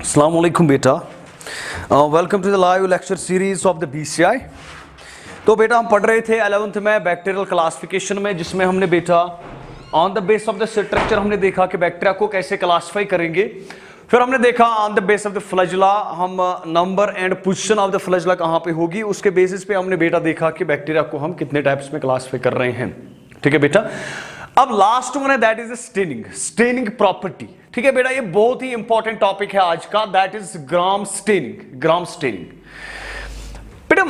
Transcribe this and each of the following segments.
अस्सलाम वालेकुम बेटा, welcome to the live lecture series of the BCI। तो बेटा हम पढ़ रहे थे 11th में बैक्टीरियल क्लासिफिकेशन में, जिसमें हमने बेटा on the base of the structure हमने देखा कि बैक्टीरिया को कैसे क्लासिफाई करेंगे। फिर हमने देखा on the base of the flagella हम number and position of the flagella कहाँ पे होगी, उसके बेसिस पे हमने बेटा देखा कि बैक्टीरिया को हम कितने टाइप्स में क्लासिफाई कर रहे हैं। ठीक है बेटा, अब लास्ट वन है दैट इज स्टेनिंग प्रॉपर्टी। ठीक है बेटा, ये बहुत ही इंपॉर्टेंट टॉपिक है आज का, दैट इज ग्राम स्टेनिंग। बेटा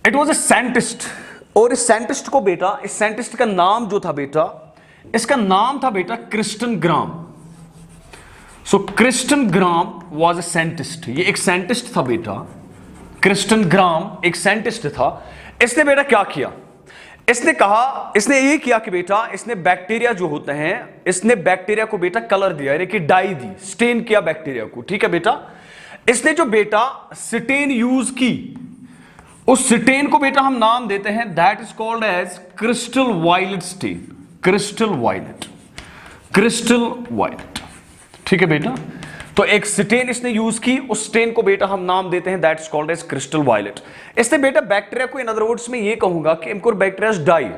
इट वाज अ साइंटिस्ट, और इस साइंटिस्ट को बेटा, इस साइंटिस्ट का नाम जो था बेटा, इसका नाम था बेटा Christian Gram. So Christian Gram was a scientist, ये एक साइंटिस्ट था बेटा। क्रिस्टन ग्राम एक साइंटिस्ट था। इसने बेटा क्या किया, इसने ये किया कि बेटा इसने बैक्टीरिया जो होते हैं, इसने बैक्टीरिया को बेटा कलर दिया, यानी कि डाई दी, स्टेन किया बैक्टीरिया को। ठीक है बेटा, इसने जो बेटा स्टेन यूज की, उस स्टेन को बेटा हम नाम देते हैं that is called as crystal violet stain. Crystal violet. ठीक है बेटा, तो एक स्टेन इसने यूज की, उस स्टेन को बेटा हम नाम देते हैं that is called as crystal violet. इसने बेटा बैक्टीरिया को, इन अदर वर्ड्स में ये कहूंगा कि इनको बैक्टीरिया डाई,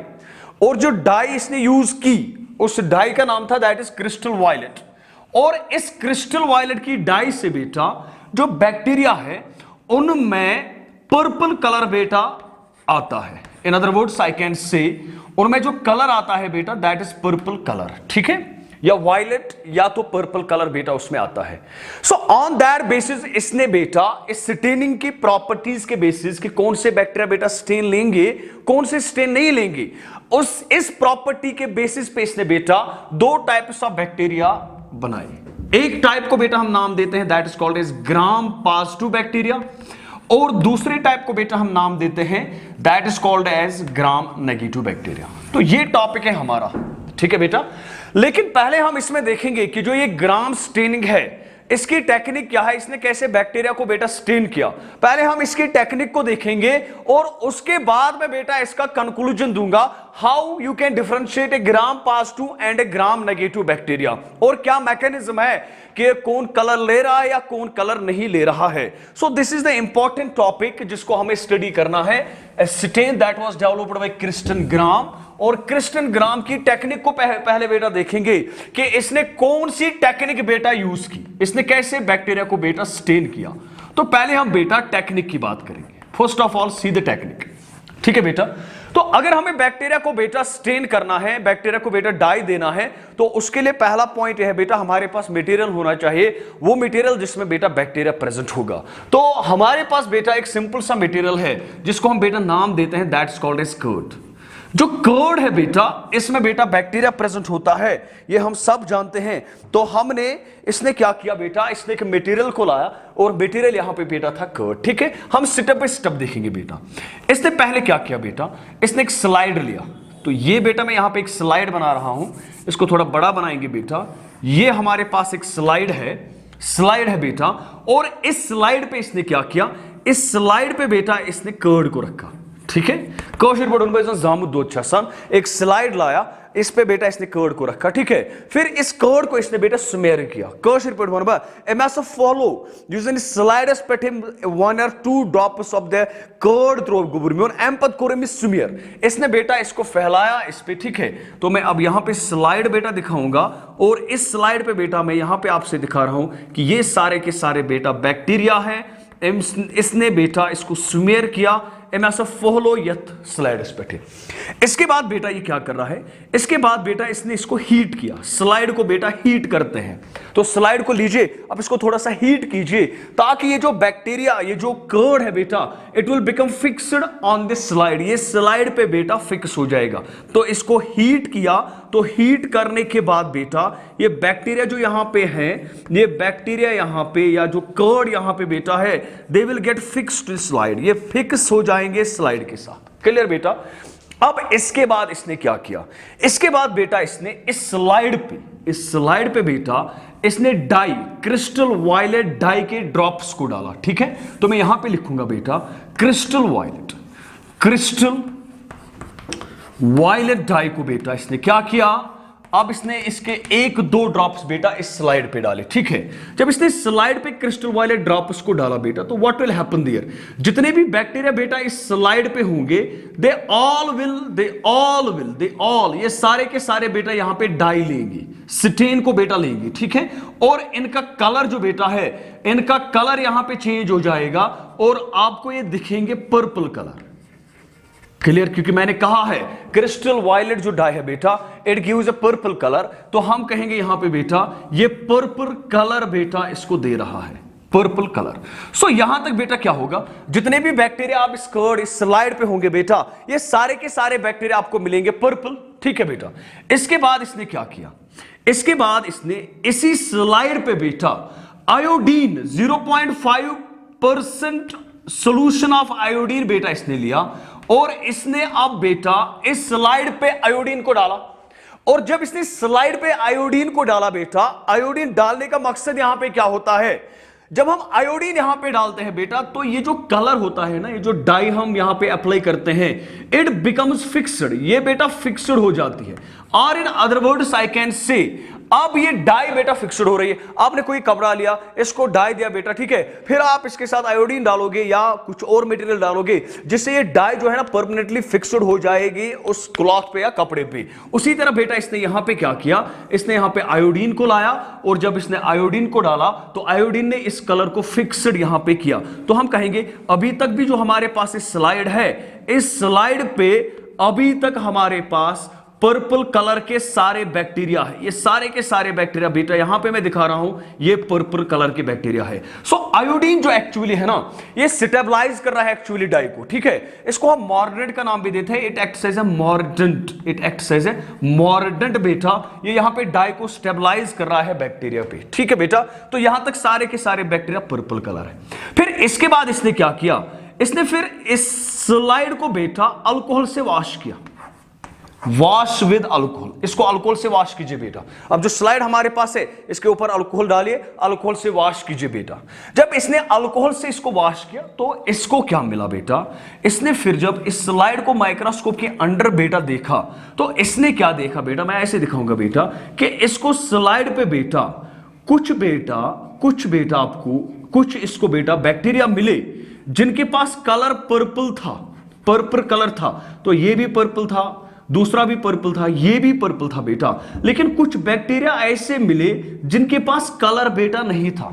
और जो डाई इसने यूज की उस डाई का नाम था दैट इज क्रिस्टल वायलेट। और इस क्रिस्टल वायलेट की डाई से बेटा जो बैक्टीरिया है उनमें पर्पल कलर बेटा आता है। In other words I can say उनमें जो कलर आता है बेटा दैट इज पर्पल कलर। ठीक है, या वायलेट या तो पर्पल कलर बेटा उसमें आता है। सो ऑन दैट बेसिस इसने बेटा इस स्टेनिंग की प्रॉपर्टीज के बेसिस कि कौन से बैक्टीरिया बेटा स्टेन लेंगे, कौन से स्टेन नहीं लेंगे, इस प्रॉपर्टी के बेसिस पे इसने बेटा दो टाइप्स ऑफ बैक्टीरिया बनाए। एक टाइप को बेटा हम नाम देते हैं that is called as Gram positive bacteria, और दूसरे टाइप को बेटा हम नाम देते हैं that is called as Gram negative bacteria. तो ये टॉपिक है हमारा। ठीक है बेटा, लेकिन पहले हम इसमें देखेंगे कि जो ये ग्राम स्टेनिंग है इसकी टेक्निक क्या है, इसने कैसे बैक्टीरिया को बेटा स्टेन किया। पहले हम इसकी टेक्निक को देखेंगे और उसके बाद में बेटा इसका कंक्लूजन दूंगा how you can differentiate A gram positive and A gram negative bacteria, और क्या मैकेनिज्म है कि कौन कलर ले रहा है या कौन कलर नहीं ले रहा है। So this is the important topic जिसको हमें स्टडी करना है। A stain that was developed by Christian Gram, और क्रिस्टन ग्राम की टेक्निक को पहले बेटा देखेंगे कि इसने कौन सी टेक्निक बेटा यूज की, इसने कैसे बैक्टीरिया को बेटा स्टेन किया। तो पहले हम बेटा टेक्निक की बात करेंगे। First of all see the technique. ठीक है बेटा, तो अगर हमें बैक्टीरिया को बेटा स्टेन करना है, बैक्टीरिया को बेटा डाई देना है, तो उसके लिए पहला पॉइंट यह है बेटा हमारे पास मटेरियल होना चाहिए, वो मटेरियल जिसमें बेटा बैक्टीरिया प्रेजेंट होगा। तो हमारे पास बेटा एक सिंपल सा मटेरियल है जिसको हम बेटा नाम देते हैं that is called as curd. जो कर्ड है बेटा इसमें बेटा बैक्टीरिया प्रेजेंट होता है, ये हम सब जानते हैं। तो इसने क्या किया बेटा, इसने एक मटेरियल को लाया और मटेरियल यहां पे बेटा था कर्ड। ठीक है, हम स्टेप बाय स्टेप देखेंगे बेटा। इसने पहले क्या किया बेटा, इसने एक स्लाइड लिया। तो ये बेटा मैं यहां पे एक स्लाइड बना रहा हूं, इसको थोड़ा बड़ा बनाएंगे बेटा। ये हमारे पास एक स्लाइड है बेटा, और इस स्लाइड पे इसने क्या किया, इस स्लाइड पे बेटा इसने कर्ड को रखा। ठीक है, कौशल पढ़ूंगा जामुद दो अच्छा सन, एक स्लाइड लाया, इस पे बेटा इसने कर्ड को रखा। ठीक है, फिर इस कर्ड को इसने बेटा स्मेयर किया। कौशल पढ़ूंगा एमएस फॉलो यूजिंग स्लाइडस पेट हिम 1 or 2 drops of the curd through गुबर में और एम्पथ कोरे में स्मेयर, इसने बेटा इसको फैलाया इस पे। ठीक है, तो मैं अब यहां पे स्लाइड बेटा दिखाऊंगा, और इस स्लाइड पे बेटा मैं यहां पे आपसे दिखा रहा हूं कि ये सारे के सारे बेटा बैक्टीरिया है। इसने बेटा इसको स्मेयर किया फॉलो यथ स्लाइड पे। इसके बाद बेटा ये क्या कर रहा है, इसके बाद बेटा इसने इसको हीट किया। स्लाइड को बेटा हीट करते हैं, तो स्लाइड को लीजिए, अब इसको थोड़ा सा हीट कीजिए ताकि ये जो बैक्टीरिया, ये जो कर्ड है बेटा, it will become fixed on this slide, ये स्लाइड पे बेटा फिक्स हो जाएगा। तो इसको हीट किया, तो हीट करने के बाद बेटा ये बैक्टीरिया जो यहां पे है, ये बैक्टीरिया यहां पे या जो कर्ड यहां पे बेटा है, they will get fixed slide, ये फिक्स हो जाएंगे स्लाइड के साथ। क्लियर बेटा। अब इसके बाद इसने क्या किया, इसके बाद बेटा इसने इस स्लाइड पे बेटा इसने डाई, क्रिस्टल वायलेट डाई के ड्रॉप्स को डाला। ठीक है, तो मैं यहां पे लिखूंगा बेटा क्रिस्टल वायलेट डाई को बेटा इसने क्या किया, अब इसने इसके 1-2 ड्रॉप्स बेटा इस स्लाइड पे डाले, ठीक है। जब इसने स्लाइड पे क्रिस्टल वायलेट ड्रॉप्स को डाला बेटा, तो व्हाट विल हैपन देयर, जितने भी बैक्टीरिया बेटा इस स्लाइड पे होंगे, दे ऑल ये सारे के सारे बेटा यहां पे डाई लेंगे, स्टेन को बेटा लेंगे, ठीक है। और इनका कलर जो बेटा है, इनका कलर यहां पे चेंज हो जाएगा और आपको ये दिखेंगे पर्पल कलर, क्लियर। क्योंकि मैंने कहा है क्रिस्टल वायलेट जो डाई है बेटा, it gives a purple colour, तो हम कहेंगे यहां पे बेटा ये पर्पल कलर बेटा इसको दे रहा है, पर्पल कलर। सो यहां तक बेटा क्या होगा, जितने भी बैक्टीरिया आप इस कर्ड इस स्लाइड पे होंगे बेटा, ये सारे के सारे बैक्टीरिया आपको मिलेंगे पर्पल, ठीक है बेटा। इसके बाद इसने क्या किया, इसके बाद इसने इसी स्लाइड पे बेटा आयोडीन 0.5% सोल्यूशन ऑफ आयोडीन बेटा इसने लिया और इसने अब बेटा इस स्लाइड पे आयोडीन को डाला। और जब इसने स्लाइड पे आयोडीन को डाला बेटा, आयोडीन डालने का मकसद यहां पे क्या होता है, जब हम आयोडीन यहां पे डालते हैं बेटा, तो ये जो कलर होता है ना, ये जो डाई हम यहां पे अप्लाई करते हैं, इट बिकम्स फिक्स्ड, ये बेटा फिक्स्ड हो जाती है। और in other words I can say, अब ये डाई बेटा फिक्स्ड हो रही है। आपने कोई कपड़ा लिया, इसको डाई दिया बेटा, ठीक है, फिर आप इसके साथ आयोडीन डालोगे या कुछ और मटेरियल डालोगे, जिससे ये डाई जो है ना परमानेंटली फिक्स्ड हो जाएगी उस क्लॉथ पे या कपड़े पे। उसी तरह बेटा इसने यहां पे क्या किया, इसने यहां पे आयोडीन को लाया और जब इसने आयोडीन को डाला तो आयोडीन ने इस कलर को फिक्स्ड यहां पे किया। तो हम कहेंगे अभी तक भी जो हमारे पास इस स्लाइड है, इस स्लाइड पे अभी तक हमारे पास पर्पल कलर के सारे बैक्टीरिया है, ये सारे के सारे बैक्टीरिया बेटा यहां पे मैं दिखा रहा हूं, ये पर्पल कलर के बैक्टीरिया है। सो आयोडीन जो एक्चुअली है ना, ये स्टेबलाइज कर रहा है एक्चुअली डाई को, ठीक है। इसको हम मॉर्डेंट का नाम भी देते हैं, it acts as a mordant, it acts as a mordant बेटा, ये यहां पे डाई को स्टेबलाइज कर रहा है बैक्टीरिया पे, ठीक है बेटा। तो यहां तक सारे के सारे बैक्टीरिया पर्पल कलर है। फिर इसके बाद इसने क्या किया, इसने फिर इस स्लाइड को बेटा अल्कोहल से वॉश किया, वॉश विद अल्कोहल, इसको अल्कोहल से वॉश कीजिए बेटा। अब जो स्लाइड हमारे पास है, इसके ऊपर अल्कोहल डालिए, अल्कोहल से वॉश कीजिए बेटा। जब इसने अल्कोहल से इसको वॉश किया तो इसको क्या मिला बेटा, इसने फिर जब इस स्लाइड को माइक्रोस्कोप के अंडर बेटा देखा, तो इसने क्या देखा बेटा, मैं ऐसे दिखाऊंगा बेटा कि इसको स्लाइड पे बेटा कुछ बेटा आपको कुछ इसको बेटा बैक्टीरिया मिले जिनके पास कलर पर्पल था, पर्पल कलर था। तो ये भी पर्पल था, दूसरा भी पर्पल था, ये भी पर्पल था बेटा। लेकिन कुछ बैक्टीरिया ऐसे मिले जिनके पास कलर बेटा नहीं था।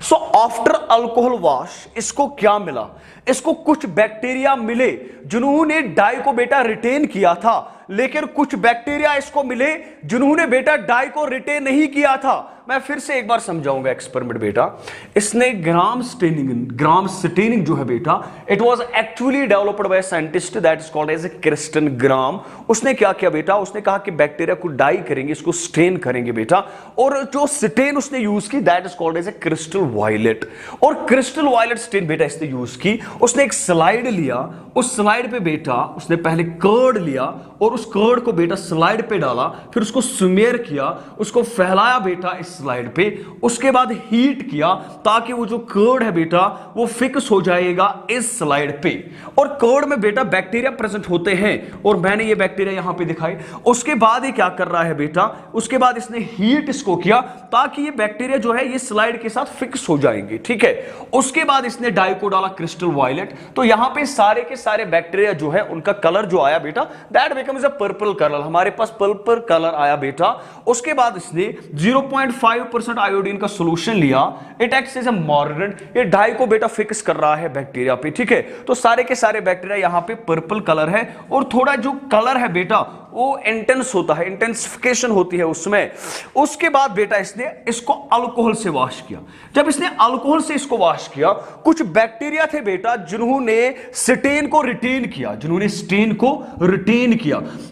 सो आफ्टर अल्कोहल वॉश इसको क्या मिला, इसको कुछ बैक्टीरिया मिले जिन्होंने डाई को बेटा रिटेन किया था, लेकिन कुछ बैक्टीरिया इसको मिले जिन्होंने बेटा डाई को रिटेन नहीं किया था। मैं फिर से एक बार समझाऊंगा एक्सपेरिमेंट बेटा। इसने ग्राम स्टेनिंग जो है बेटा, it was actually developed by scientist that is called as a Christian Gram. उसने क्या किया बेटा, उसने कहा कि बैक्टीरिया को डाई करेंगे, इसको स्टेन करेंगे बेटा, और जो स्टेन उसने यूज की that is called as a crystal violet. और क्रिस्टल वायलेट स्टेन बेटा इसने यूज की। उसने एक स्लाइड लिया, उस स्लाइड पे बेटा उसने पहले कर्ड लिया और उस कर्ड को बेटा स्लाइड पे डाला, फिर उसको स्मेयर किया, उसको फैलाया बेटा इस स्लाइड पे। उसके बाद हीट किया ताकि वो जो कर्ड है बेटा वो फिक्स हो जाएगा इस स्लाइड पे। और कर्ड में बेटा बैक्टीरिया प्रेजेंट होते हैं और मैंने ये बैक्टीरिया यहां पे दिखाए। उसके बाद ये क्या कर रहा है बेटा, उसके बाद इसने हीट इसको किया ताकि ये बैक्टीरिया जो है ये स्लाइड के साथ फिक्स हो जाएंगे, ठीक है। उसके बाद इसने डाई को डाला क्रिस्टल वायलेट, तो यहां पे सारे के सारे बैक्टीरिया जो है उनका कलर जो आया बेटा that becomes a purple colour. हमारे पास पर्पल कलर आया बेटा। उसके बाद इसने 0.5% आयोडीन का सॉल्यूशन लिया, it acts as a mordant, ये डाई को बेटा फिक्स कर रहा है बैक्टीरिया पे, ठीक है। तो सारे के सारे बैक्टीरिया यहां पे पर्पल कलर है और थोड़ा जो कलर है बेटा वो इंटेंस होता है, इंटेंसिफिकेशन होती है उसमें। उसके बाद बेटा इसने इसको अल्कोहल से वॉश किया। जब इसने अल्कोहल से इसको वॉश किया, कुछ बैक्टीरिया थे बेटा जिन्होंने स्टेन को रिटेन किया,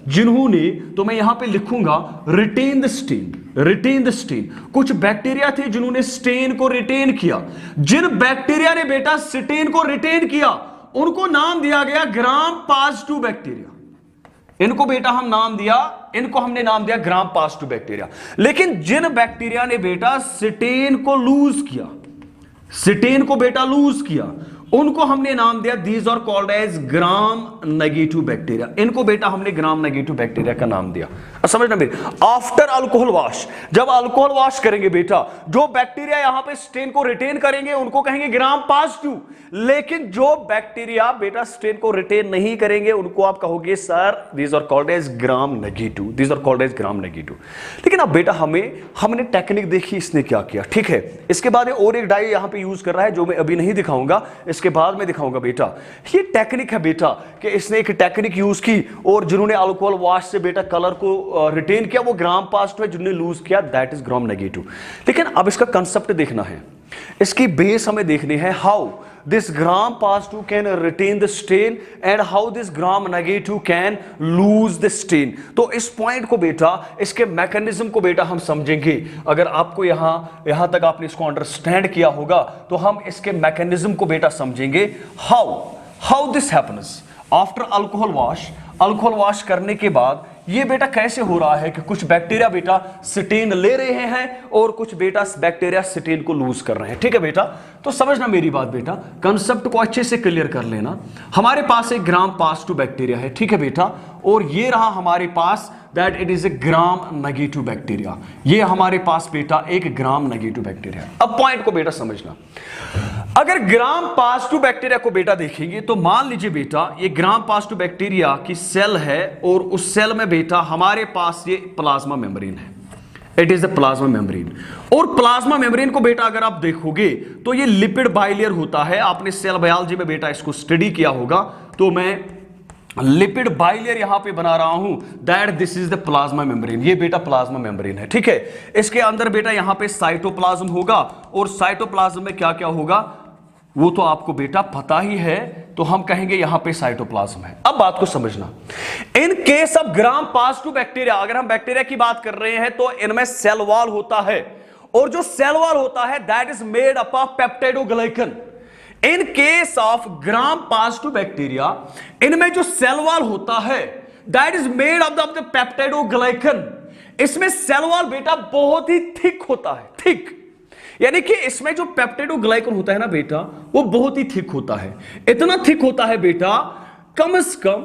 जिन्होंने तो मैं यहां पे लिखूंगा रिटेन द स्टेन। कुछ बैक्टीरिया थे जिन्होंने स्टेन को रिटेन किया। जिन बैक्टीरिया ने बेटा स्टेन को रिटेन किया उनको नाम दिया गया ग्राम पॉजिटिव बैक्टीरिया। इनको बेटा हमने नाम दिया ग्राम पॉजिटिव बैक्टीरिया। लेकिन जिन बैक्टीरिया ने बेटा स्टेन को लूज किया उनको हमने नाम दिया these are called as Gram negative bacteria. इनको बेटा हमने ग्राम नेगेटिव बैक्टीरिया का नाम दिया। समझना मेरी, आफ्टर अल्कोहल वॉश, जब अल्कोहल वॉश करेंगे बेटा, जो बैक्टीरिया यहां पे स्टेन को रिटेन करेंगे उनको कहेंगे ग्राम पास टू, लेकिन जो बैक्टीरिया बेटा स्टेन को रिटेन नहीं करेंगे उनको आप कहोगे sir these are called as Gram negative, these are called as Gram negative. लेकिन अब बेटा हमने टेक्निक देखी, इसने क्या किया, ठीक है। इसके बाद और एक डाई यहां पे यूज कर रहा है जो मैं अभी नहीं दिखाऊंगा, इसके बाद में दिखाऊंगा बेटा। ये टेक्निक है बेटा कि इसने एक टेक्निक यूज की और जिन्होंने अल्कोहल वॉश से बेटा कलर को रिटेन किया वो ग्राम पास टू है, जिन्होंने लूज किया दैट इज ग्राम नेगेटिव। लेकिन अब इसका कंसेप्ट देखना है, इसकी बेस हमें देखनी है, how this Gram positive can retain the stain and how this Gram negative can lose the stain. तो इस पॉइंट को बेटा, इसके मैकेनिज्म को बेटा हम समझेंगे। अगर आपको यहां तक आपने इसको अंडरस्टैंड किया होगा तो हम इसके मैकेनिज्म को बेटा समझेंगे। How this happens after alcohol wash, alcohol wash करने के बाद ये बेटा कैसे हो रहा है कि कुछ बैक्टीरिया बेटा स्टेन ले रहे हैं और कुछ बेटा बैक्टीरिया स्टेन को लूज कर रहे हैं, ठीक है बेटा। तो समझना मेरी बात बेटा, कंसेप्ट को अच्छे से क्लियर कर लेना। हमारे पास एक ग्राम पास टू बैक्टीरिया है, ठीक है बेटा, और ये रहा हमारे पास that it is a gram negative bacteria, ये हमारे पास बेटा एक ग्राम नेगेटिव बैक्टीरिया। अब पॉइंट को बेटा समझना, अगर ग्राम पास टू बैक्टीरिया को बेटा देखेंगे तो मान लीजिए बेटा ये ग्राम पास टू बैक्टीरिया की सेल है और उस सेल में बेटा हमारे पास ये प्लाज्मा मेम्ब्रेन है, it is the plasma membrane. और प्लाज्मा मेम्ब्रेन को बेटा अगर आप देखोगे तो ये लिपिड बाइलेयर होता है, आपने सेल बायोलॉजी में बेटा इसको स्टडी किया होगा, तो मैं लिपिड बाइलेयर यहां पे बना रहा हूं that this is the plasma membrane, ये बेटा प्लाज्मा मेम्ब्रेन है, ठीक है। इसके अंदर बेटा यहां पे साइटोप्लाज्म होगा और साइटोप्लाज्म में क्या क्या होगा वो तो आपको बेटा पता ही है, तो हम कहेंगे यहां पे साइटोप्लाज्म है। अब बात को समझना, in case of Gram positive bacteria, अगर हम बैक्टीरिया की बात कर रहे हैं तो इनमें सेल वॉल होता है और जो सेल वॉल होता है that is made up of peptidoglycan. In case of Gram positive bacteria इनमें जो सेल वॉल होता है that is made of the peptidoglycan. इसमें सेल वॉल बेटा बहुत ही थिक होता है, थिक, यानी कि इसमें जो पेप्टाइडोग्लाइकन होता है ना बेटा वो बहुत ही थिक होता है। इतना थिक होता है बेटा कम से कम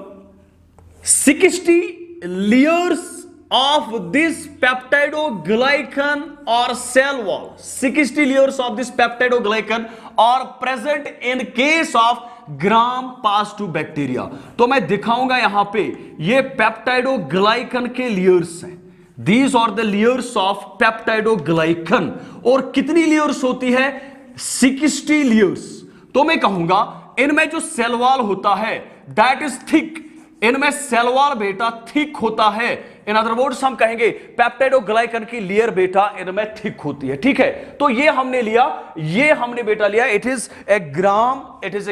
60 layers of this peptidoglycan or cell wall, 60 layers of this peptidoglycan are present in case of Gram positive bacteria. तो मैं दिखाऊंगा यहां पे ये पेप्टाइडोग्लाइकन के लेयर्स हैं, these are the layers of peptidoglycan. और कितनी लेयर्स होती है? 60 लेयर्स। तो मैं कहूंगा इनमें जो सेल वॉल होता है दैट इज थिक, इनमें सेल वॉल बेटा थिक होता है। इन अदर वर्ड्स हम कहेंगे पेप्टाइडोग्लाइकन की लेयर बेटा इनमें थिक होती है, ठीक है। तो ये हमने लिया, ये हमने बेटा लिया, it is a Gram, it is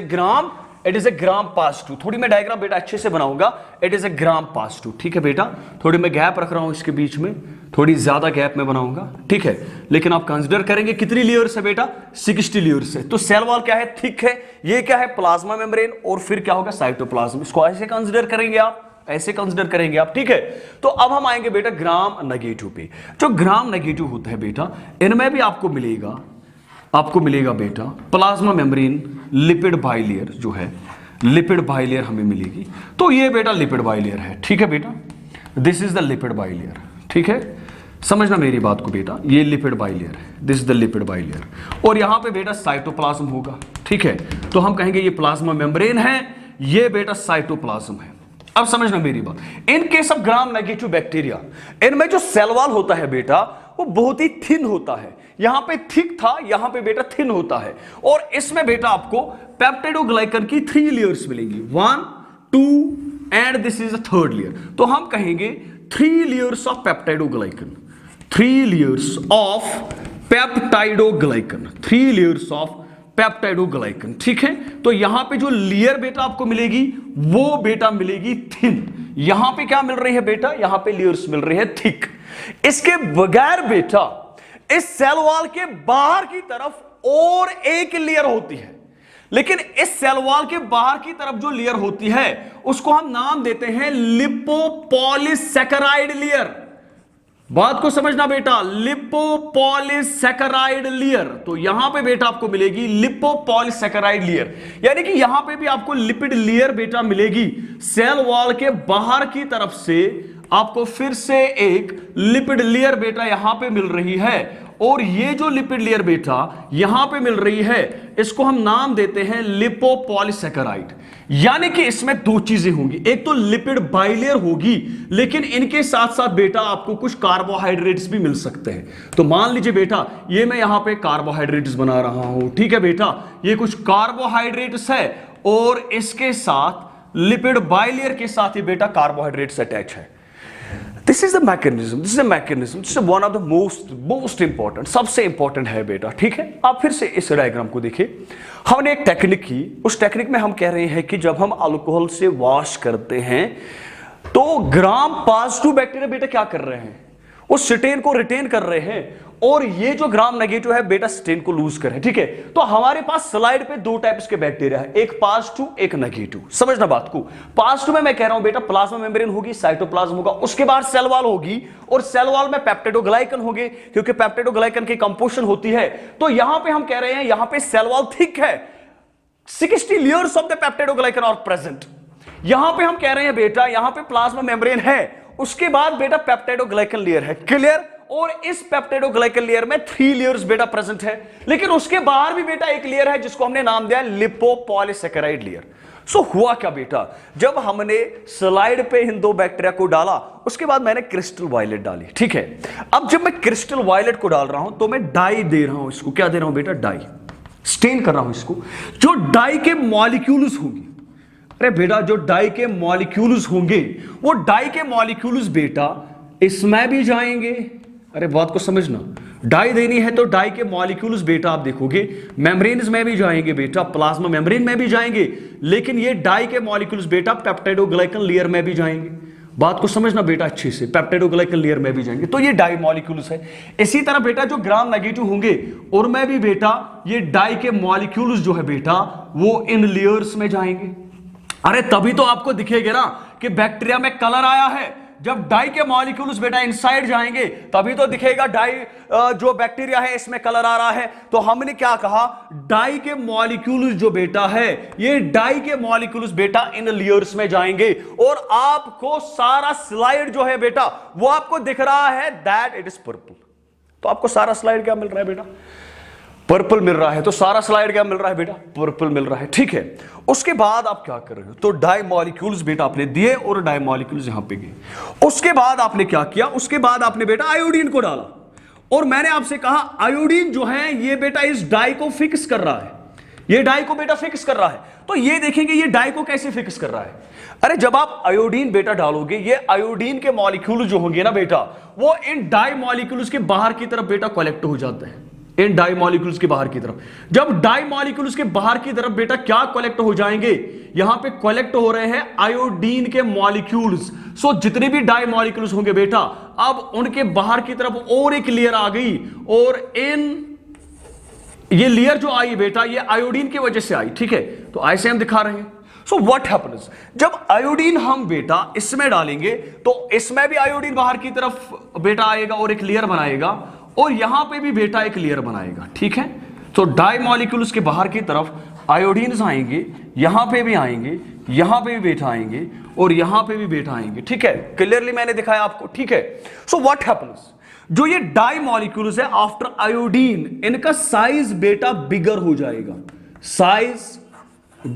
a Gram positive. थोड़ी मैं डायग्राम बेटा अच्छे से बनाऊंगा, it is a Gram positive, ठीक है बेटा। थोड़ी मैं गैप रख रहा हूं इसके बीच में, थोड़ी ज्यादा गैप में बनाऊंगा, ठीक है। लेकिन आप कंसीडर करेंगे कितनी लेयर्स है बेटा? 60 लेयर्स है। तो सेल वॉल क्या है? थिक है। ये क्या है? Plasma membrane. और फिर क्या होगा? साइटोप्लाज्म। इसको ऐसे कंसीडर करेंगे आप, ऐसे कंसीडर करेंगे आप, ठीक है। तो अब हम आएंगे बेटा ग्राम नेगेटिव पे। जो ग्राम नेगेटिव होता है बेटा इनमें भी आपको मिलेगा बेटा प्लाज्मा मेम्ब्रेन, लिपिड बाइलेयर जो है, लिपिड बाइलेयर हमें मिलेगी। तो ये बेटा लिपिड बाइलेयर है, ठीक है बेटा। This is the lipid bilayer, ठीक है। समझना मेरी बात को बेटा, ये लिपिड बाइलेयर है, this is the lipid bilayer. और यहां पे बेटा साइटोप्लाज्म होगा, ठीक है। तो हम कहेंगे ये प्लाज्मा मेम्ब्रेन है, ये बेटा साइटोप्लाज्म है। अब समझना मेरी बात, इन case of gram negative bacteria इनमें जो सेल वॉल होता है बेटा वो बहुत ही थिन होता है। यहां पे थिक था, यहां पे बेटा थिन होता है। और इसमें बेटा आपको पेप्टाइडोग्लाइकन की 3 लेयर्स मिलेंगी, 1, 2 and this is the 3rd layer. तो हम कहेंगे 3 layers of peptidoglycan, 3 layers of peptidoglycan, 3 layers of peptidoglycan, ठीक है। तो यहां पे जो लेयर बेटा आपको मिलेगी वो बेटा मिलेगी थिन। यहां पे क्या मिल रही है बेटा? यहां पे लेयर्स मिल रही है थिक। इसके बगैर बेटा इस सेल वॉल के बाहर की तरफ और एक लेयर होती है, लेकिन इस सेल वॉल के बाहर की तरफ जो लेयर होती है उसको हम नाम देते हैं लिपोपॉलीसैकेराइड लेयर। बात को समझना बेटा, लिपोपॉलीसैकेराइड लेयर। तो यहां पे बेटा आपको मिलेगी लिपोपॉलीसैकेराइड लेयर, यानी कि यहां पे भी आपको लिपिड लेयर बेटा मिलेगी। सेल वॉल के बाहर की तरफ से आपको फिर से एक लिपिड लेयर बेटा यहां पे मिल रही है, और ये जो लिपिड लेयर बेटा यहां पे मिल रही है, इसको हम नाम देते हैं लिपोपॉलीसैकेराइड। यानी कि इसमें दो चीजें होंगी, एक तो लिपिड बाइलेयर होगी, लेकिन इनके साथ साथ बेटा आपको कुछ कार्बोहाइड्रेट्स भी मिल सकते हैं। तो मान लीजिए बेटा ये मैं यहां पे कार्बोहाइड्रेट्स बना रहा हूं, ठीक है बेटा, ये कुछ कार्बोहाइड्रेट्स है और इसके साथ लिपिड बाइलेयर के साथ ही बेटा कार्बोहाइड्रेट्स अटैच है। This is the mechanism, this is the mechanism, this is one of the most important, सबसे इंपॉर्टेंट है बेटा, ठीक है। आप फिर से इस डायग्राम को देखिए, हमने एक टेक्निक की, उस टेक्निक में हम कह रहे हैं कि जब हम अल्कोहल से वॉश करते हैं तो ग्राम पॉजिटिव बैक्टीरिया बेटा क्या कर रहे हैं, उस स्टेन को रिटेन कर रहे हैं, और ये जो ग्राम नेगेटिव है बेटा स्टेन को लूज कर रहे हैं, ठीक है। तो हमारे पास स्लाइड पे दो टाइप्स के बैक्टीरिया है, एक पॉजिटिव एक नेगेटिव। समझना बात को, पॉजिटिव में मैं कह रहा हूं बेटा प्लाज्मा मेम्ब्रेन होगी, साइटोप्लाज्म होगा, उसके बाद सेल वॉल होगी, और सेल वॉल में पेप्टिडोग्लाइकन होंगे, क्योंकि पेप्टिडोग्लाइकन की कंपोजिशन होती है। तो यहां पे हम कह रहे हैं यहां पे सेल वॉल थिक है, 60 layers of the peptidoglycan are present. यहां पे हम कह रहे हैं बेटा यहां पे प्लाज्मा मेम्ब्रेन है, उसके बाद बेटा पेप्टिडोग्लाइकन लेयर है, क्लियर। और इस पेप्टिडोग्लाइकन लेयर में 3 लेयर्स बेटा प्रेजेंट है, लेकिन उसके बाहर भी बेटा एक लेयर है जिसको हमने नाम दिया लिपोपॉलीसैकेराइड लेयर। सो हुआ क्या बेटा, जब हमने स्लाइड पे इन दो बैक्टीरिया को डाला, उसके बाद मैंने क्रिस्टल वायलेट डाली, ठीक है। अब जब मैं क्रिस्टल वायलेट को डाल रहा हूं तो मैं डाई दे रहा हूं, इसको क्या दे रहा हूं बेटा, डाई, स्टेन कर रहा हूं इसको। जो डाई के मॉलिक्यूल्स होंगे, अरे बेटा जो डाई के मॉलिक्यूल्स होंगे, वो डाई के मॉलिक्यूल्स बेटा इसमें भी जाएंगे। अरे बात को समझना, डाई देनी है तो डाई के मॉलिक्यूल्स बेटा आप देखोगे मेम्ब्रेन्स में भी जाएंगे बेटा, प्लाज्मा मेम्ब्रेन में भी जाएंगे, लेकिन ये डाई के मॉलिक्यूल्स बेटा पेप्टिडोग्लाइकन लेयर में भी जाएंगे। बात को समझना बेटा अच्छे से, पेप्टिडोग्लाइकन लेयर में भी जाएंगे, तो ये डाई मॉलिक्यूल्स है। इसी तरह बेटा जो ग्राम नेगेटिव होंगे और में भी बेटा ये डाई के मॉलिक्यूल्स जो है बेटा वो इन लेयर्स में जाएंगे। अरे तभी तो आपको दिखेगा ना कि बैक्टीरिया में कलर आया है, जब डाई के मॉलिक्यूल्स बेटा इनसाइड जाएंगे तभी तो दिखेगा डाई जो बैक्टीरिया है इसमें कलर आ रहा है। तो हमने क्या कहा, डाई के मॉलिक्यूल्स जो बेटा है, ये डाई के मॉलिक्यूल्स बेटा इन लेयर्स में जाएंगे, और आपको सारा स्लाइड जो है बेटा वो आपको दिख रहा है दैट इट इज पर्पल। तो आपको सारा स्लाइड क्या मिल रहा है बेटा, पर्पल मिल रहा है। तो सारा स्लाइड क्या मिल रहा है बेटा, पर्पल मिल रहा है, ठीक है। उसके बाद आप क्या कर रहे हो, तो डाई मॉलिक्यूल्स बेटा आपने दिए और डाई मॉलिक्यूल्स यहां पे गए। उसके बाद आपने क्या किया, उसके बाद आपने बेटा आयोडीन को डाला, और मैंने आपसे कहा आयोडीन जो है ये बेटा इस डाई को फिक्स कर रहा है, ये डाई को बेटा फिक्स कर रहा है। तो ये देखेंगे ये डाई को कैसे फिक्स कर रहा है। अरे जब आप आयोडीन बेटा डालोगे, ये आयोडीन के मॉलिक्यूल जो होंगे ना बेटा वो इन डाई मॉलिक्यूल्स के बाहर की तरफ बेटा कलेक्ट हो जाते हैं, इन डाई मॉलिक्यूल्स के बाहर की तरफ। जब डाई मॉलिक्यूल्स के बाहर की तरफ बेटा क्या कलेक्ट हो जाएंगे, यहां पे कलेक्ट हो रहे हैं आयोडीन के मॉलिक्यूल्स। सो जितने भी डाई मॉलिक्यूल्स होंगे बेटा अब उनके बाहर की तरफ और एक लेयर आ गई, और इन ये लेयर जो आई बेटा ये आयोडीन की वजह से आई, ठीक है। तो ऐसे हम दिखा रहे हैं। सो व्हाट हैपेंस, जब आयोडीन हम बेटा इसमें डालेंगे तो इसमें भी आयोडीन बाहर की तरफ बेटा आएगा और एक लेयर बनाएगा, और यहां पे भी बेटा एक लेयर बनाएगा, ठीक है। तो डाई मॉलिक्यूल्स के बाहर की तरफ आयोडीन्स आएंगे, यहां पे भी आएंगे, यहां पे भी बेटा आएंगे, और यहां पे भी बेटा आएंगे, ठीक है। क्लियरली मैंने दिखाया आपको, ठीक है। सो व्हाट हैपेंस, जो ये डाई मॉलिक्यूल्स है आफ्टर आयोडीन इनका साइज बेटा बिगर हो जाएगा, size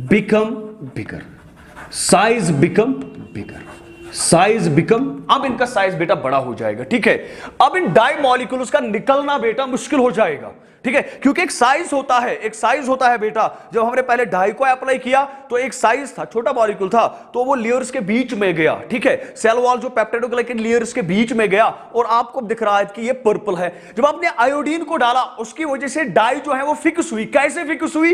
become bigger, size become bigger, size become, अब इनका साइज बेटा बड़ा हो जाएगा, ठीक है। अब इन डाई मॉलिक्यूल्स का निकलना बेटा मुश्किल हो जाएगा, ठीक है, क्योंकि एक साइज होता है, एक साइज होता है बेटा। जब हमने पहले डाई को अप्लाई किया तो एक साइज था, छोटा मॉलिक्यूल था, तो वो लेयर्स के बीच में गया, ठीक है। सेल वॉल जो पेप्टिडोग्लाइकन लेयर्स के बीच में गया, और आपको दिख रहा है कि ये पर्पल है। जब आपने आयोडीन को डाला उसकी वजह से डाई जो है वो फिक्स हुई। कैसे फिक्स हुई,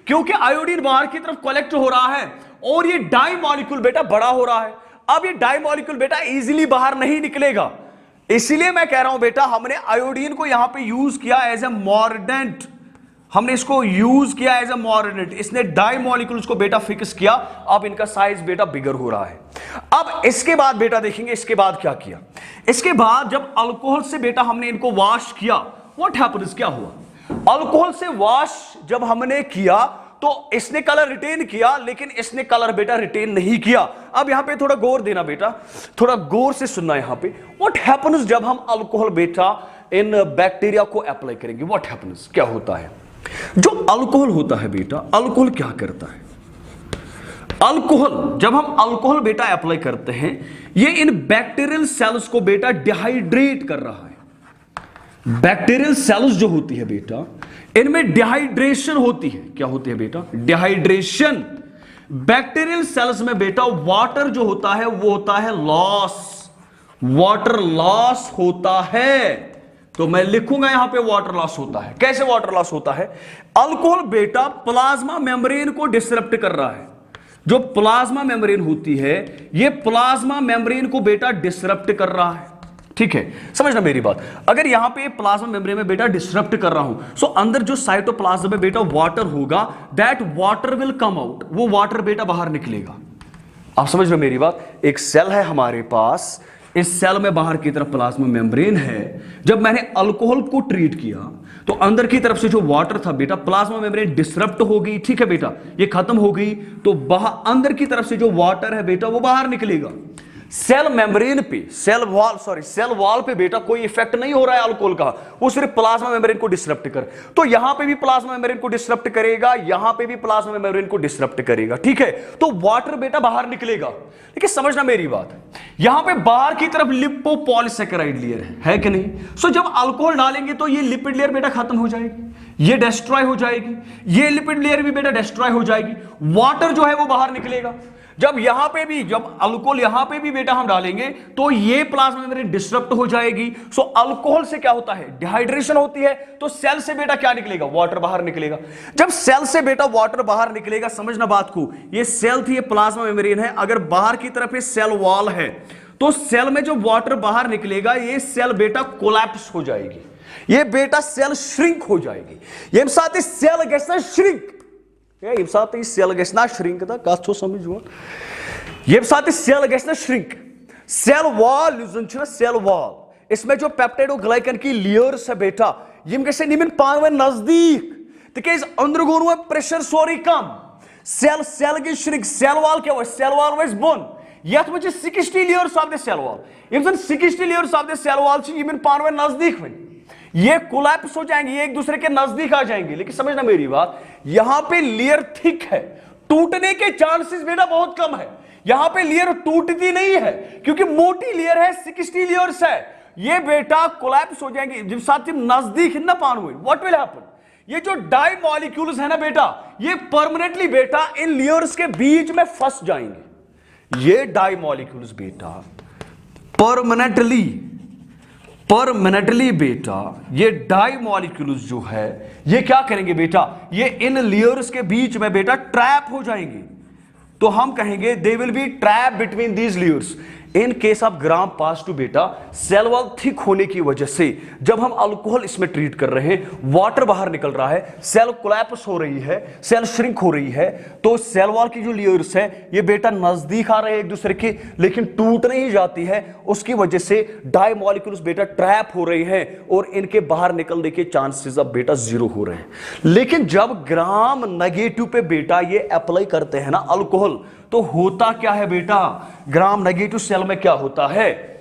क्योंकि आयोडीन बाहर की तरफ कलेक्ट हो रहा है और ये डाई मॉलिक्यूल बेटा बड़ा हो रहा है। अब ये डाई मॉलिक्यूल बेटा इजीली बाहर नहीं निकलेगा, इसलिए मैं कह रहा हूं बेटा हमने आयोडीन को यहां पे यूज किया एज ए मॉर्डेंट, हमने इसको यूज किया एज ए मॉर्डेंट, इसने डाई मॉलिक्यूल्स को बेटा फिक्स किया। अब इनका साइज बेटा बिगर हो रहा है। अब इसके बाद बेटा देखेंगे इसके बाद क्या किया। इसके बाद जब अल्कोहल से बेटा हमने इनको वॉश किया, व्हाट हैपेंस, क्या हुआ, अल्कोहल से वॉश जब हमने किया तो इसने कलर रिटेन किया, लेकिन इसने कलर बेटा रिटेन नहीं किया। अब यहां पे थोड़ा गौर देना बेटा, थोड़ा गौर से सुनना यहां पे। व्हाट हैपन्स जब हम अल्कोहल बेटा इन बैक्टीरिया को अप्लाई करेंगे, व्हाट हैपन्स, क्या होता है? जो अल्कोहल होता है बेटा, अल्कोहल क्या करता है? अल्कोहल, जब हम अल्कोहल बेटा अप्लाई करते हैं, ये इन बैक्टीरियल सेल्स को बेटा डिहाइड्रेट कर रहा है। बैक्टीरियल सेल्स जो होती है बेटा, इनमें डिहाइड्रेशन होती है। क्या होती है बेटा? डिहाइड्रेशन। बैक्टीरियल सेल्स में बेटा वाटर जो होता है वो होता है लॉस, वाटर लॉस होता है। तो मैं लिखूंगा यहां पे वाटर लॉस होता है। कैसे वाटर लॉस होता है? अल्कोहल बेटा प्लाज्मा मेम्ब्रेन को डिसरप्ट कर रहा है। जो प्लाज्मा मेम्ब्रेन होती है, ये प्लाज्मा मेम्ब्रेन को बेटा डिसरप्ट कर रहा है। ठीक है, समझना मेरी बात। अगर यहां पे प्लाज्मा मेम्ब्रेन में बेटा डिसरप्ट कर रहा हूं, सो अंदर जो साइटोप्लाज्म में बेटा वाटर होगा, that water will come out, वो वाटर बेटा बाहर निकलेगा। आप समझ रहे मेरी बात? एक सेल है हमारे पास, इस सेल में बाहर की तरफ प्लाज्मा मेम्ब्रेन है। जब मैंने अल्कोहल को ट्रीट किया तो अंदर की तरफ से जो वाटर था बेटा, प्लाज्मा मेम्ब्रेन डिसरप्ट हो गई। ठीक है बेटा, ये खत्म हो गई, तो बाहर अंदर की तरफ से जो वाटर है बेटा वो बाहर निकलेगा। सेल मेम्ब्रेन पे, सेल वॉल पे बेटा कोई इफेक्ट नहीं हो रहा है अल्कोहल का, वो सिर्फ प्लाज्मा मेम्ब्रेन को डिसरप्ट कर। तो यहां पे भी प्लाज्मा मेम्ब्रेन को डिसरप्ट करेगा, यहां पे भी प्लाज्मा मेम्ब्रेन को डिसरप्ट करेगा। ठीक है, तो वाटर बेटा बाहर निकलेगा। लेकिन समझना मेरी बात, यहां पे बाहर की तरफ लिपोपॉलीसेकेराइड लेयर है कि नहीं? सो जब अल्कोहल डालेंगे तो ये लिपिड लेयर बेटा खत्म हो जाएगी, ये डिस्ट्रॉय हो जाएगी, ये लिपिड लेयर भी बेटा डिस्ट्रॉय हो जाएगी, वाटर जो है वो बाहर निकलेगा। जब यहां पे भी, जब अल्कोहल यहां पे भी बेटा हम डालेंगे तो ये प्लाज्मा मेम्ब्रेन डिसरप्ट हो जाएगी। सो अल्कोहल से क्या होता है? डिहाइड्रेशन होती है। तो सेल से बेटा क्या निकलेगा? वाटर बाहर निकलेगा। जब सेल से बेटा वाटर बाहर निकलेगा, समझना बात को, ये सेल थी, ये प्लाज्मा मेम्ब्रेन है, अगर बाहर की तरफ ये सेल वॉल है, तो सेल में जो वाटर बाहर निकलेगा, ये सेल बेटा कोलैप्स हो जाएगी, ये बेटा सेल श्रिंक हो जाएगी। ये साथ सेल गैस श्रिंक, ये साथ सेल गैस श्रिंक था, कथ छो समझ, ये साथ cell gets shrink. Cell wall cell wall, इसमें जो पेप्टाइडोग्लाइकन की लेयर्स है बेटा, यम गसन यमन पान वन नजदीक, तिकेज अंदर गोन प्रेशर सोरी कम, सेल सेल गई श्रिंक, सेल वॉल क्या, सेल वॉल वज बोन, यथ में 60 layers of the cell wall, यम 60 layers of the cell wall यमन पान वन नजदीक वन, ये कोलैप्स हो जाएंगे, ये एक दूसरे के नजदीक आ जाएंगे। लेकिन समझना मेरी बात, यहां पे लेयर थिक है, टूटने के चांसेस बेटा बहुत कम है। यहां पे लेयर टूटती नहीं है क्योंकि मोटी लेयर है, 60 लेयर्स है, ये बेटा कोलैप्स हो जाएंगे जब साथ नजदीक ना पान हुए। What will happen? ये जो डाई मॉलिक्यूल्स है ना बेटा, ये परमानेंटली बेटा इन लेयर्स के बीच में फंस जाएंगे। ये डाई मॉलिक्यूल्स बेटा परमानेंटली बेटा, ये डाई मॉलिक्यूल्स जो है ये क्या करेंगे बेटा, ये इन लेयर्स के बीच में बेटा ट्रैप हो जाएंगे। तो हम कहेंगे they will be trap between these layers. In case of Gram positive बेटा, सेल वॉल थिक होने की वजह से जब हम अल्कोहल इसमें ट्रीट कर रहे हैं, वाटर बाहर निकल रहा है, सेल कोलैप्स हो रही है, सेल श्रिंक हो रही है, तो सेल वॉल की जो लेयर्स है ये बेटा नजदीक आ रहे हैं एक दूसरे के, लेकिन टूट नहीं जाती है। उसकी वजह से डाई मॉलिक्यूल्स बेटा ट्रैप हो रहे हैं और इनके बाहर निकलने के चांसेस अब बेटा 0 हो रहे हैं। लेकिन जब ग्राम नेगेटिव पे बेटा ये अप्लाई करते हैं ना अल्कोहल, तो होता क्या है बेटा, ग्राम नेगेटिव सेल में क्या होता है,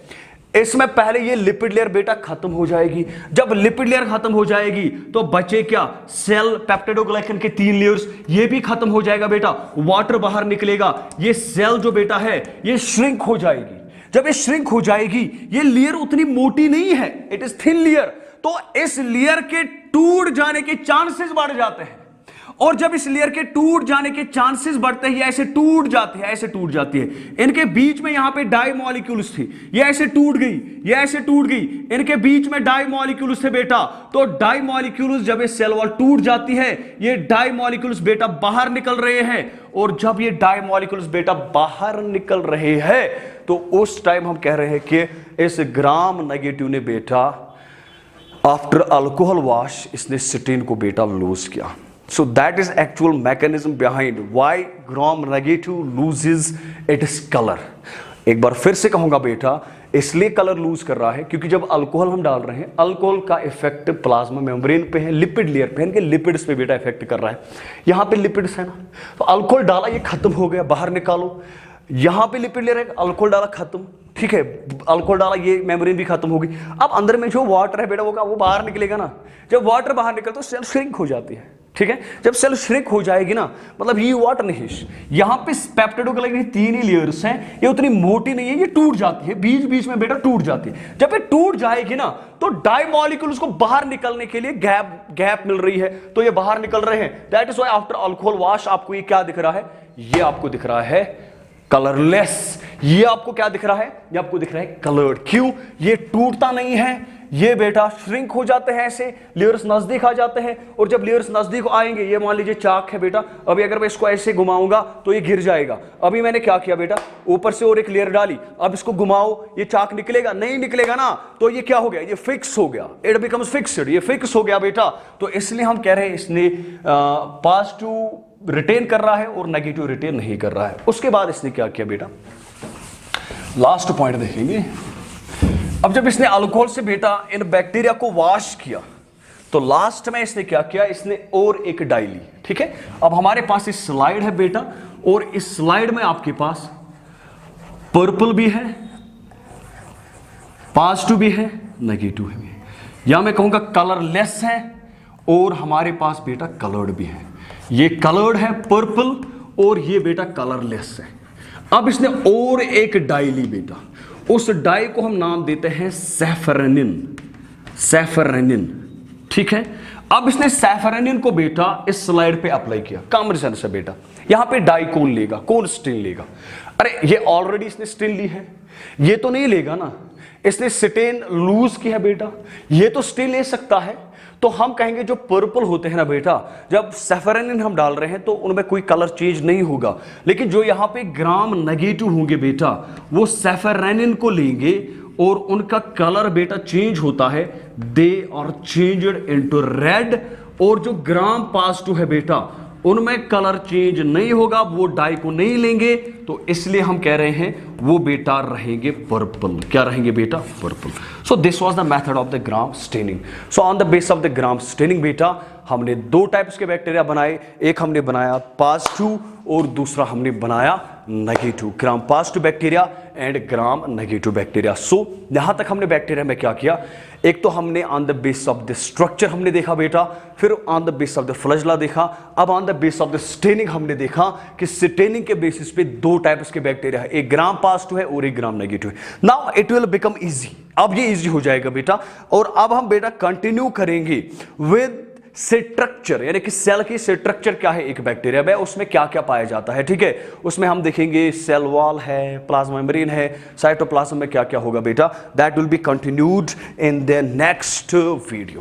इसमें पहले ये लिपिड लेयर बेटा खत्म हो जाएगी। जब लिपिड लेयर खत्म हो जाएगी तो बचे क्या, सेल पेप्टाइडोग्लाइकन के 3 लेयर्स, ये भी खत्म हो जाएगा बेटा, वाटर बाहर निकलेगा, ये सेल जो बेटा है ये श्रिंक हो जाएगी। जब ये श्रिंक हो जाएगी, ये लेयर उतनी मोटी नहीं है, इट इज थिन लेयर, तो इस लेयर के टूट जाने के चांसेस बढ़ जाते हैं। और जब इस लेयर के टूट जाने के चांसेस बढ़ते हैं, ऐसे टूट जाते हैं, ऐसे टूट जाती है, इनके बीच में यहां पे डाई मॉलिक्यूल्स थी, ये ऐसे टूट गई, ये ऐसे टूट गई, इनके बीच में डाई मॉलिक्यूल्स थे बेटा। तो डाई मॉलिक्यूल्स जब ये सेल वॉल टूट जाती है, ये डाई मॉलिक्यूल्स बेटा बाहर निकल रहे हैं, और जब ये डाई मॉलिक्यूल्स बेटा बाहर निकल रहे हैं तो उस टाइम हम कह रहे हैं कि इस ग्राम नेगेटिव ने बेटा आफ्टर अल्कोहल वॉश इसने सिटीन को बेटा लूज किया। So that is actual mechanism behind why gram negative loses its color. एक बार फिर से कहूंगा बेटा, इसलिए कलर लूज कर रहा है क्योंकि जब अल्कोहल हम डाल रहे हैं, अल्कोहल का इफेक्ट प्लाज्मा मेम्ब्रेन पे है, लिपिड लेयर पे है, इनके लिपिड्स पे बेटा इफेक्ट कर रहा है। यहां पे लिपिड्स है ना, तो अल्कोहल डाला, ये खत्म हो गया, बाहर निकालो। यहां पे लिपिड लेयर है, अल्कोहल डाला, खत्म, ठीक है, अल्कोहल डाला, ये मेम्ब्रेन भी खत्म होगी। अब अंदर में जो वाटर है बेटा वो बाहर निकलेगा ना। जब वाटर बाहर निकलता तो सेल श्रिंक हो जाती है, ठीक है। जब सेल श्रिंक हो जाएगी ना, मतलब ये वाटर नहीं, यहां पे पेप्टिडोग्लाइकन की 3 ही लेयर्स हैं, ये उतनी मोटी नहीं है, ये टूट जाती है, बीच बीच में बेटा टूट जाती है। जब ये टूट जाएगी ना तो डाई मॉलिक्यूल्स को बाहर निकलने के लिए गैप मिल रही है, तो ये बाहर निकल रहे हैं। That is why after alcohol wash आपको ये क्या दिख रहा है, ये आपको दिख रहा है कलरलेस। ये आपको क्या दिख रहा है, ये आपको दिख रहा है कलर्ड। क्यों, ये टूटता नहीं है, ये बेटा श्रिंक हो जाते हैं, ऐसे लेयर्स नजदीक आ जाते हैं। और जब लेयर्स नजदीक आएंगे, ये मान लीजिए चाक है बेटा, अभी अगर मैं इसको ऐसे घुमाऊंगा तो ये गिर जाएगा। अभी मैंने क्या किया बेटा, ऊपर से और एक लेयर डाली, अब इसको घुमाओ, ये चाक निकलेगा, नहीं निकलेगा ना, तो ये क्या हो गया, ये फिक्स हो गया, इट बिकम्स फिक्स्ड, ये फिक्स हो गया बेटा। तो इसलिए हम कह रहे हैं इसने पॉजिटिव रिटेन कर रहा है और नेगेटिव रिटेन नहीं कर रहा है। उसके बाद इसने क्या किया बेटा, लास्ट पॉइंट देखेंगे। अब जब इसने अल्कोहल से बेटा इन बैक्टीरिया को वॉश किया, तो लास्ट में इसने क्या किया, इसने और एक डाई ली, ठीक है। अब हमारे पास इस स्लाइड है बेटा, और इस स्लाइड में आपके पास पर्पल भी है, पॉजिटिव भी है, नेगेटिव भी है, या मैं कहूंगा कलरलेस है, और हमारे पास बेटा कलर्ड भी है। ये कलर्ड है पर्पल, और ये बेटा कलरलेस है। अब इसने और एक डाई ली बेटा, उस डाई को हम नाम देते हैं सैफरनिन, सैफरनिन, ठीक है। अब इसने सैफरनिन को बेटा इस स्लाइड पे अप्लाई किया, कॉमन सेंस है बेटा। यहां पे डाई कौन लेगा, कौन स्टेन लेगा, अरे ये ऑलरेडी इसने स्टेन ली है, ये तो नहीं लेगा ना, इसने स्टेन लूज की है बेटा, ये तो स्टेन ले सकता है। तो हम कहेंगे जो पर्पल होते हैं ना बेटा, जब सैफरनिन हम डाल रहे हैं तो उनमें कोई कलर चेंज नहीं होगा, लेकिन जो यहां पे ग्राम नेगेटिव होंगे बेटा, वो सैफरनिन को लेंगे और उनका कलर बेटा चेंज होता है, they are changed into red. और जो ग्राम पॉजिटिव है बेटा, उनमें कलर चेंज नहीं होगा, वो डाई को नहीं लेंगे, तो इसलिए हम कह रहे हैं वो बेटा रहेंगे पर्पल। क्या रहेंगे बेटा, purple. So this was the method of the gram staining. So on the base of the gram staining बेटा हमने 2 टाइप्स के बैक्टीरिया बनाए, एक हमने बनाया पॉजिटिव और दूसरा हमने बनाया negative, gram positive bacteria and gram negative bacteria. So यहां तक हमने बैक्टीरिया में क्या किया, एक तो हमने on the base of the structure हमने देखा बेटा, फिर on the base of the flagella देखा, अब on the base of the staining हमने देखा कि स्टेनिंग के बेसिस पे 2 टाइप्स के बैक्टीरिया है, एक ग्राम पॉजिटिव है और एक ग्राम नेगेटिव है। Now it will become easy, अब ये इजी हो जाएगा बेटा। और अब हम बेटा कंटिन्यू करेंगे विद स्ट्रक्चर, यानी कि सेल की स्ट्रक्चर क्या है एक बैक्टीरिया में, उसमें क्या क्या पाया जाता है, ठीक है। उसमें हम देखेंगे सेल वॉल है, प्लाज्मा मेम्ब्रेन है, साइटोप्लाज्म में क्या क्या होगा बेटा, that will be continued in the next video.